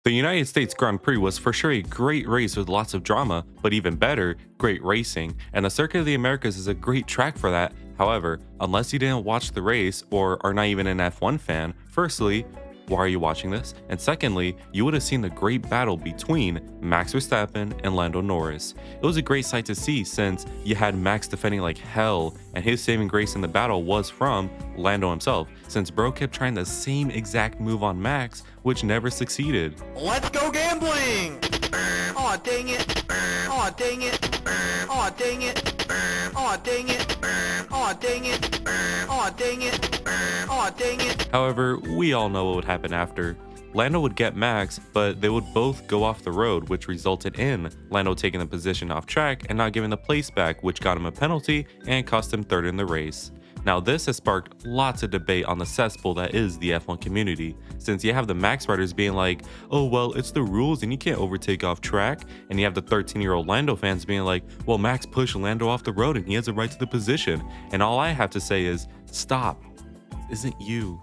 The United States Grand Prix was for sure a great race with lots of drama, but even better, great racing, and the Circuit of the Americas is a great track for that. However, unless you didn't watch the race or are not even an F1 fan, firstly, why are you watching this? And secondly, you would have seen the great battle between Max Verstappen and Lando Norris. It was a great sight to see since you had Max defending like hell, and his saving grace in the battle was from Lando himself, since bro kept trying the same exact move on Max, which never succeeded. Let's go gambling! Aw, dang it! Aw, dang it! Aw, dang it! Aw, dang it! Aw, dang it! Aw, dang it! Aw, dang it! However, we all know what would happen after. Lando would get Max, but they would both go off the road, which resulted in Lando taking the position off track and not giving the place back, which got him a penalty and cost him third in the race. Now this has sparked lots of debate on the cesspool that is the F1 community, since you have the Max riders being like, oh well, it's the rules and you can't overtake off track, and you have the 13-year-old Lando fans being like, well, Max pushed Lando off the road and he has a right to the position. And all I have to say is, stop. This isn't you.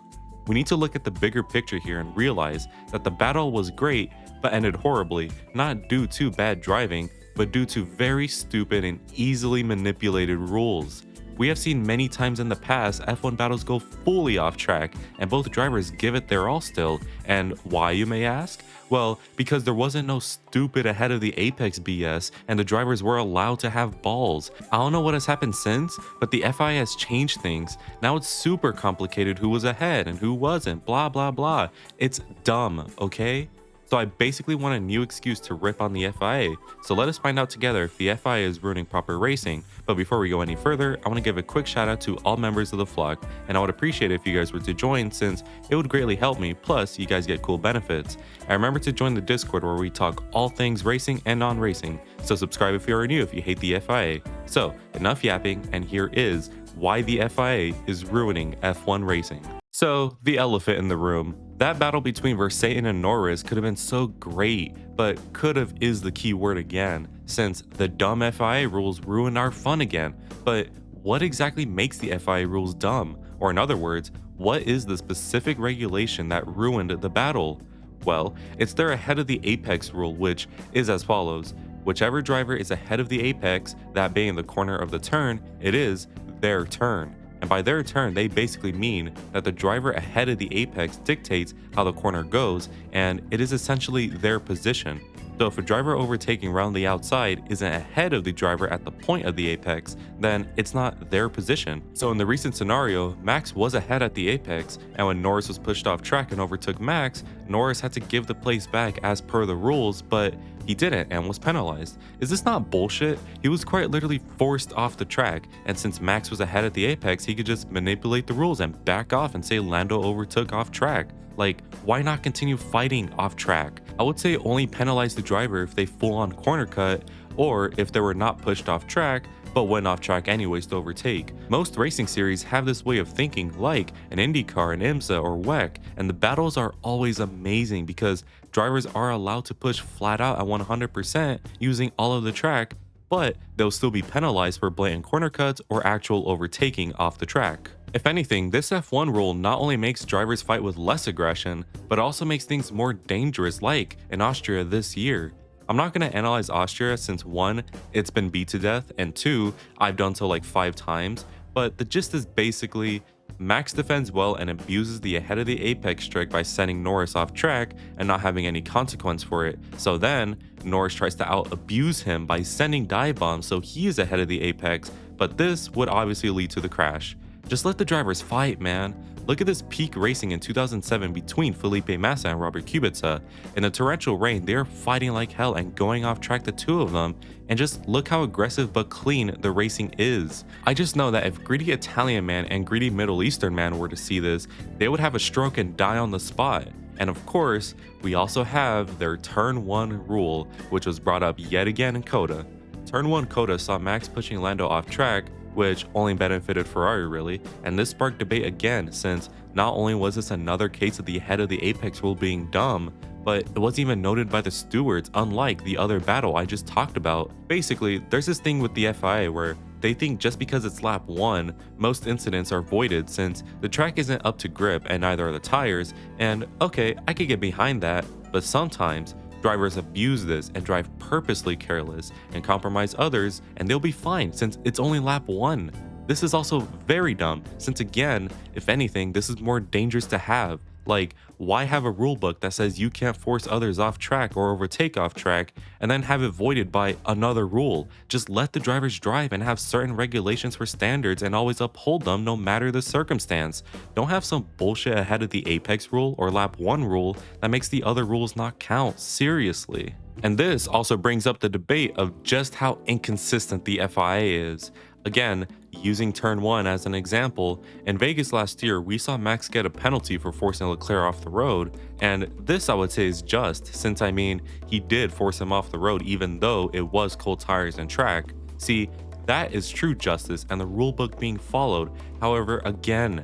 We need to look at the bigger picture here and realize that the battle was great but ended horribly, not due to bad driving, but due to very stupid and easily manipulated rules. We have seen many times in the past F1 battles go fully off track and both drivers give it their all still. And why, you may ask? Well, because there wasn't no stupid ahead of the apex BS and the drivers were allowed to have balls. I don't know what has happened since, but the FIA has changed things. Now it's super complicated who was ahead and who wasn't, blah blah blah. It's dumb, okay? So I basically want a new excuse to rip on the FIA. So let us find out together if the FIA is ruining proper racing. But before we go any further, I want to give a quick shout out to all members of the flock, and I would appreciate it if you guys were to join since it would greatly help me, plus you guys get cool benefits. And remember to join the Discord where we talk all things racing and non-racing. So subscribe if you are new if you hate the FIA. So enough yapping, and here is why the FIA is ruining F1 racing. So, the elephant in the room. That battle between Verstappen and Norris could have been so great, but could have is the key word again, since the dumb FIA rules ruined our fun again. But what exactly makes the FIA rules dumb? Or in other words, what is the specific regulation that ruined the battle? Well, it's their ahead of the apex rule, which is as follows. Whichever driver is ahead of the apex, that being the corner of the turn, it is their turn. And by their turn, they basically mean that the driver ahead of the apex dictates how the corner goes, and it is essentially their position. So if a driver overtaking around the outside isn't ahead of the driver at the point of the apex, then it's not their position. So in the recent scenario, Max was ahead at the apex, and when Norris was pushed off track and overtook Max, Norris had to give the place back as per the rules, but he didn't and was penalized. Is this not bullshit? He was quite literally forced off the track, and since Max was ahead at the apex, he could just manipulate the rules and back off and say Lando overtook off track. Like, why not continue fighting off track? I would say only penalize the driver if they full on corner cut, or if they were not pushed off track, but went off track anyways to overtake. Most racing series have this way of thinking, like an IndyCar, an IMSA, or WEC, and the battles are always amazing because drivers are allowed to push flat out at 100% using all of the track, but they'll still be penalized for blatant corner cuts or actual overtaking off the track. If anything, this F1 rule not only makes drivers fight with less aggression, but also makes things more dangerous, like in Austria this year. I'm not going to analyze Austria since 1, it's been beat to death, and 2, I've done so like 5 times, but the gist is basically Max defends well and abuses the ahead of the apex trick by sending Norris off track and not having any consequence for it. So then, Norris tries to out-abuse him by sending dive bombs so he is ahead of the apex, but this would obviously lead to the crash. Just let the drivers fight, man. Look at this peak racing in 2007 between Felipe Massa and Robert Kubica. In the torrential rain, they are fighting like hell and going off track, the two of them, and just look how aggressive but clean the racing is. I just know that if greedy Italian man and greedy Middle Eastern man were to see this, they would have a stroke and die on the spot. And of course, we also have their Turn 1 rule, which was brought up yet again in Coda. Turn 1 Coda saw Max pushing Lando off track, which only benefited Ferrari really, and this sparked debate again since not only was this another case of the head of the apex rule being dumb, but it wasn't even noted by the stewards, unlike the other battle I just talked about. Basically, there's this thing with the FIA where they think just because it's lap 1, most incidents are voided since the track isn't up to grip and neither are the tires, and okay, I could get behind that, but sometimes drivers abuse this and drive purposely careless and compromise others, and they'll be fine since it's only lap 1. This is also very dumb since again, if anything, this is more dangerous to have. Like, why have a rule book that says you can't force others off track or overtake off track and then have it voided by another rule? Just let the drivers drive and have certain regulations for standards and always uphold them no matter the circumstance. Don't have some bullshit ahead of the apex rule or lap 1 rule that makes the other rules not count. Seriously. And this also brings up the debate of just how inconsistent the FIA is. Again, using turn 1 as an example, in Vegas last year, we saw Max get a penalty for forcing Leclerc off the road, and this I would say is just, since I mean, he did force him off the road even though it was cold tires and track. See, that is true justice and the rulebook being followed. However, again,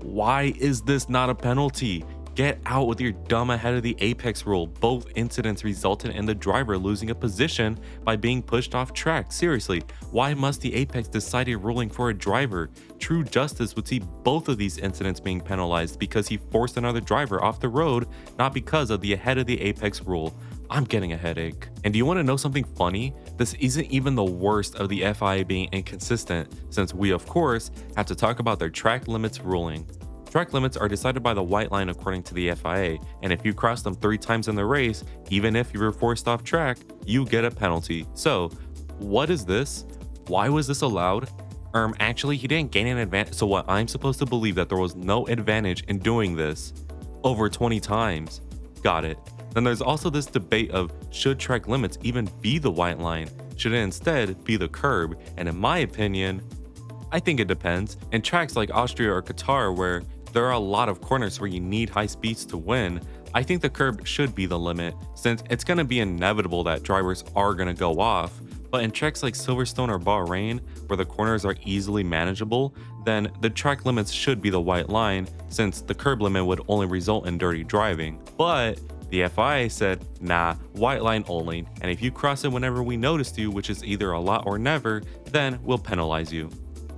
why is this not a penalty? Get out with your dumb ahead of the apex rule. Both incidents resulted in the driver losing a position by being pushed off track. Seriously, why must the apex decide a ruling for a driver? True justice would see both of these incidents being penalized because he forced another driver off the road, not because of the ahead of the apex rule. I'm getting a headache. And do you want to know something funny? This isn't even the worst of the FIA being inconsistent, since we of course have to talk about their track limits ruling. Track limits are decided by the white line according to the FIA, and if you cross them 3 times in the race, even if you were forced off track, you get a penalty. So, what is this? Why was this allowed? Actually, he didn't gain an advantage, so what, I'm supposed to believe that there was no advantage in doing this over 20 times. Got it. Then there's also this debate of should track limits even be the white line? Should it instead be the curb? And in my opinion, I think it depends. In tracks like Austria or Qatar, where there are a lot of corners where you need high speeds to win, I think the curb should be the limit, since it's going to be inevitable that drivers are going to go off. But in tracks like Silverstone or Bahrain, where the corners are easily manageable, then the track limits should be the white line, since the curb limit would only result in dirty driving. But the FIA said, nah, white line only, and if you cross it whenever we noticed you, which is either a lot or never, then we'll penalize you.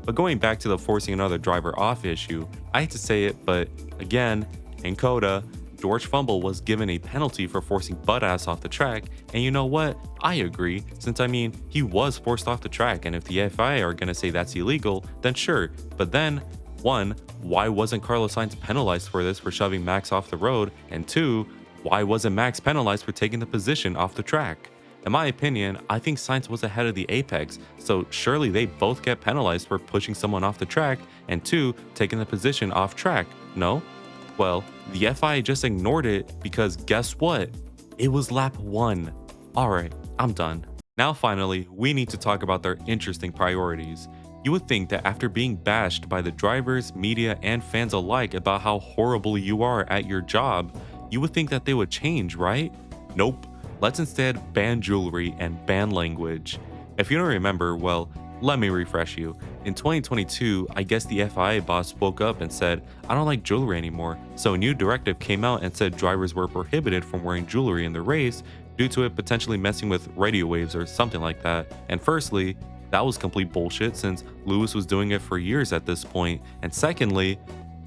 But going back to the forcing another driver off issue, I hate to say it, but again, in Coda, George Fumble was given a penalty for forcing Bottas off the track, and you know what? I agree, since I mean, he was forced off the track, and if the FIA are gonna say that's illegal, then sure. But then, 1, why wasn't Carlos Sainz penalized for this for shoving Max off the road? And 2, why wasn't Max penalized for taking the position off the track? In my opinion, I think Sainz was ahead of the apex, so surely they both get penalized for pushing someone off the track, and 2, taking the position off track, no? Well, the FIA just ignored it because guess what? It was lap 1. Alright, I'm done. Now finally, we need to talk about their interesting priorities. You would think that after being bashed by the drivers, media, and fans alike about how horrible you are at your job, you would think that they would change, right? Nope. Let's instead ban jewelry and ban language. If you don't remember, well, let me refresh you. In 2022, I guess the FIA boss spoke up and said, I don't like jewelry anymore. So a new directive came out and said drivers were prohibited from wearing jewelry in the race due to it potentially messing with radio waves or something like that. And firstly, that was complete bullshit since Lewis was doing it for years at this point. And secondly,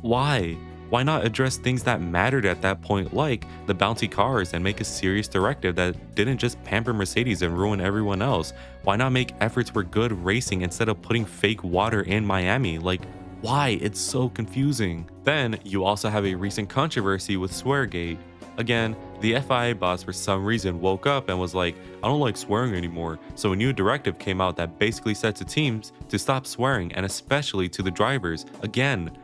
why? Why not address things that mattered at that point, like the bounty cars, and make a serious directive that didn't just pamper Mercedes and ruin everyone else? Why not make efforts for good racing instead of putting fake water in Miami? Like, why? It's so confusing. Then you also have a recent controversy with Sweargate. Again, the FIA boss for some reason woke up and was like, I don't like swearing anymore. So a new directive came out that basically said to teams to stop swearing, and especially to the drivers. Again,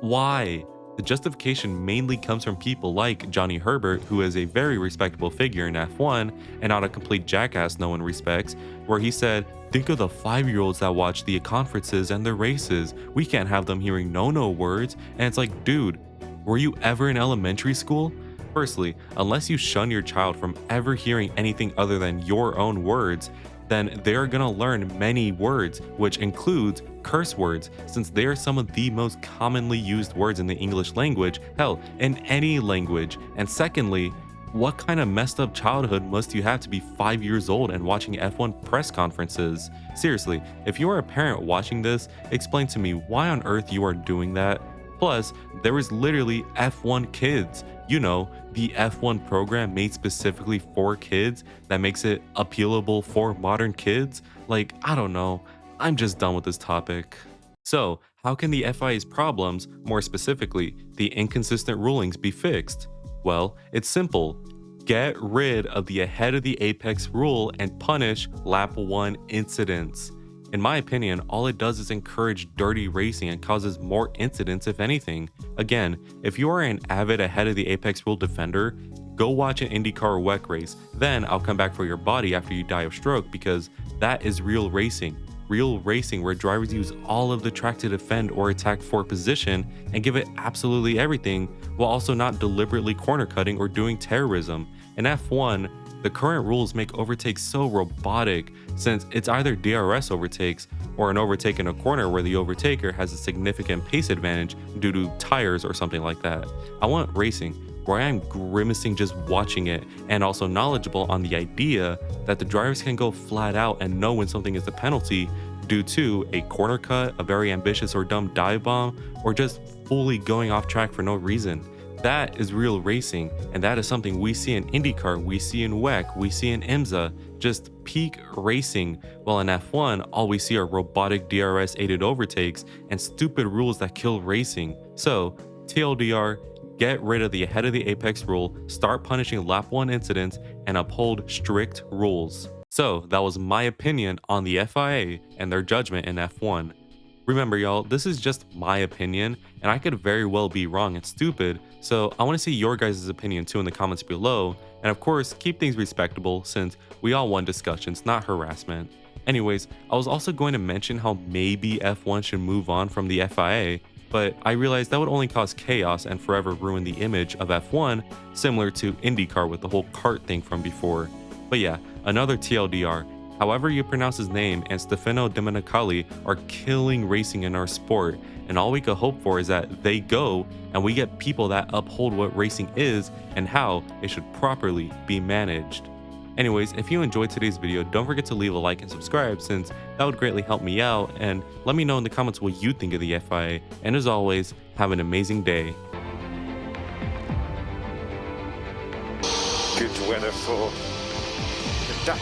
why? The justification mainly comes from people like Johnny Herbert, who is a very respectable figure in F1 and not a complete jackass no one respects, where he said, think of the 5-year-olds that watch the conferences and the races. We can't have them hearing no words. And it's like, dude, were you ever in elementary school? Firstly, unless you shun your child from ever hearing anything other than your own words, then they're gonna learn many words, which includes curse words, since they are some of the most commonly used words in the English language, hell, in any language. And secondly, what kind of messed up childhood must you have to be 5 years old and watching F1 press conferences? Seriously, if you are a parent watching this, explain to me why on earth you are doing that. Plus, there is literally F1 Kids. You know, the F1 program made specifically for kids that makes it appealable for modern kids. Like, I don't know. I'm just done with this topic. So, how can the FIA's problems, more specifically, the inconsistent rulings, be fixed? Well, it's simple. Get rid of the ahead of the apex rule and punish lap 1 incidents. In my opinion, all it does is encourage dirty racing and causes more incidents if anything. Again, if you are an avid ahead of the apex rule defender, go watch an IndyCar WEC race. Then I'll come back for your body after you die of stroke, because that is real racing. Real racing where drivers use all of the track to defend or attack for position and give it absolutely everything, while also not deliberately corner cutting or doing terrorism. In F1, the current rules make overtakes so robotic, since it's either DRS overtakes or an overtake in a corner where the overtaker has a significant pace advantage due to tires or something like that. I want racing where I am grimacing just watching it, and also knowledgeable on the idea that the drivers can go flat out and know when something is a penalty due to a corner cut, a very ambitious or dumb dive bomb, or just fully going off track for no reason. That is real racing, and that is something we see in IndyCar, we see in WEC, we see in IMSA, just peak racing, while in F1, all we see are robotic DRS aided overtakes and stupid rules that kill racing. So, TLDR, get rid of the ahead of the apex rule, start punishing lap 1 incidents, and uphold strict rules. So that was my opinion on the FIA and their judgment in F1. Remember y'all, this is just my opinion, and I could very well be wrong and stupid, so I want to see your guys' opinion too in the comments below, and of course keep things respectable since we all want discussions, not harassment. Anyways, I was also going to mention how maybe F1 should move on from the FIA, but I realized that would only cause chaos and forever ruin the image of F1, similar to IndyCar with the whole kart thing from before. But yeah, another TLDR, however you pronounce his name and Stefano Domenicali are killing racing in our sport, and all we could hope for is that they go and we get people that uphold what racing is and how it should properly be managed. Anyways, if you enjoyed today's video, don't forget to leave a like and subscribe, since that would greatly help me out, and let me know in the comments what you think of the FIA, and as always, have an amazing day. Good weather for the duck.